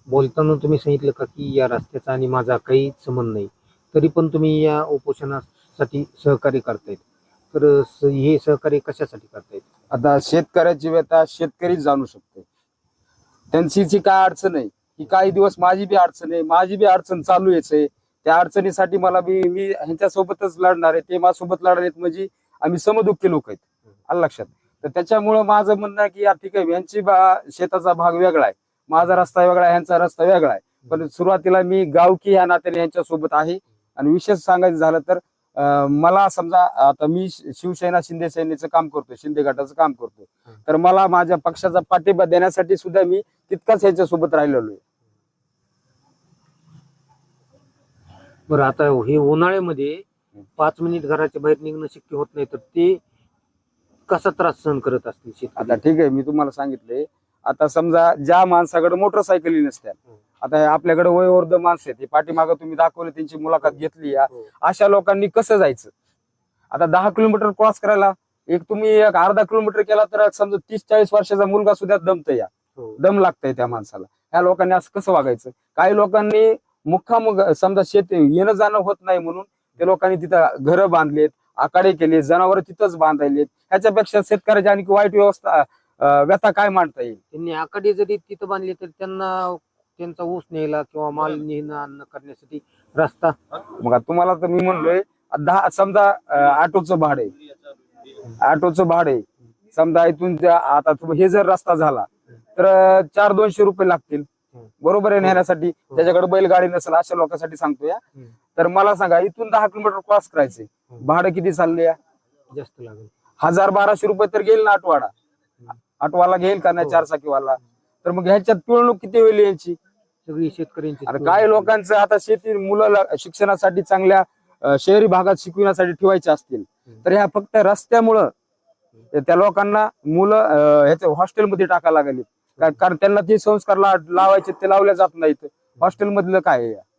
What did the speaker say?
बोलताना तुम्ही सांगितलं का की या रस्त्याचा आणि माझा काही संबंध नाही, तरी पण तुम्ही या उपोषणासाठी सहकार्य करतायत. तर हे सहकार्य कशासाठी करतायत? आता शेतकऱ्याची व्यथा शेतकरीच जाणू शकतो. त्यांची जी काय अडचण आहे ही काही दिवस माझी बी अडचण आहे, माझी बी अडचण चालू आहे. त्या अडचणीसाठी मी ह्यांच्यासोबतच लढणार आहे, ते माझ्यासोबत लढणार आहेत, म्हणजे आम्ही समदुःखी लोक आहेत. आलं लक्षात. तर त्याच्यामुळं माझं म्हणणं आहे की या ठीक आहे, यांची शेताचा भाग वेगळा आहे, माझा रस्ता वेगळा आहे, ह्यांचा रस्ता वेगळा आहे. पण सुरुवातीला मी गावकी ह्या नात्याने यांच्यासोबत आहे. आणि विशेष सांगायचं झालं तर मला समजा आता मी शिवसेना शिंदे सेनेचं काम करतो, शिंदे गटाचं काम करतो, तर मला माझ्या पक्षाचा पाठिंबा देण्यासाठी सुद्धा मी तितकाच ह्याच्यासोबत राहिलेलो आहे. बरं, आता हे उन्हाळ्यामध्ये 5 मिनिट घराच्या बाहेर निघणं शक्य होत नाही, तर ते कसा त्रास सहन करत असतील शेतकरी? आता ठीक आहे, मी तुम्हाला सांगितले. आता समजा ज्या माणसाकडे मोटरसायकली नसत्या, आता आपल्याकडे वयोवृद्ध माणसं आहेत, पाठीमागं तुम्ही दाखवले, त्यांची मुलाखत घेतली, अशा लोकांनी कसं जायचं? आता 10 किलोमीटर क्रॉस करायला तुम्ही एक अर्धा किलोमीटर केला तर समजा 30-40 वर्षाचा मुलगा सुद्धा दमतोय, दम लागतंय त्या माणसाला. ह्या लोकांनी असं कसं वागायचं? काही लोकांनी मुक्काम समजा शेत येणं जाणं होत नाही म्हणून त्या लोकांनी तिथं घरं बांधलेत, आखाडे केले, जनावर तिथंच बांधायलेत. ह्याच्यापेक्षा शेतकऱ्याची आणखी वाईट व्यवस्था व्यथा काय मांडता येईल? त्यांनी आकडे जरी तिथं बांधले तर त्यांना त्यांचा ऊस न्यायला किंवा माल नेणं आणणं करण्यासाठी रस्ता. मग तुम्हाला तर मी म्हणलोय, समजा ऑटोचं भाडे समजा इथून आता हे जर रस्ता झाला तर 400-200 रुपये लागतील, बरोबर आहे, नेण्यासाठी. त्याच्याकडे बैलगाडी नसेल अशा लोकांसाठी सांगतो या. तर मला सांगा, इथून 10 किलोमीटर क्रॉस करायचे, भाडं किती चालले या? जास्त लागेल. 1000-1200 रुपये तर गेल ना आठवाडा. आठवाला घेईल का नाही 4 चाकीवाला? तर मग ह्याच्यात पिळवणूक किती होईल यांची? सगळी शेतकऱ्यांची. आता काय लोकांचं आता शेती मुलं शिक्षणासाठी चांगल्या शहरी भागात शिकविण्यासाठी ठेवायचे असतील, तर ह्या फक्त रस्त्यामुळं त्या लोकांना मुलं ह्याच्या हॉस्टेलमध्ये टाकायला लागले. कारण त्यांना ते संस्कार लावायचे ते लावल्या जात नाहीत. हॉस्टेल मधलं काय आहे?